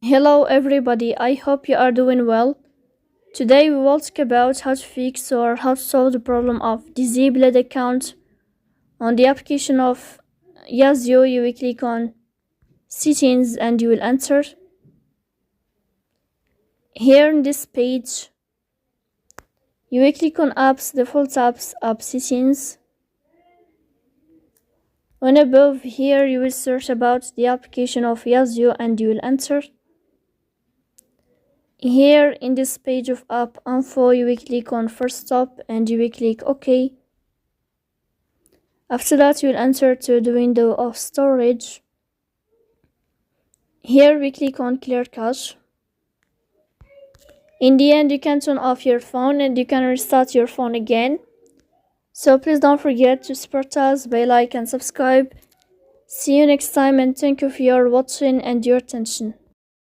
Hello everybody, I hope you are doing well. Today we will talk about how to fix or how to solve the problem of disabled account on the application of Yazio. You will click on settings and you will enter. Here in this page, you will click on apps, default apps, app settings. On above here, you will search about the application of Yazio and you will enter. Here in this page of app info, you will click on first stop and you will click OK. After that, you will enter to the window of storage. Here we click on clear cache. In the end, you can turn off your phone and you can restart your phone again. So please don't forget to support us by like and subscribe. See you next time and thank you for your watching and your attention.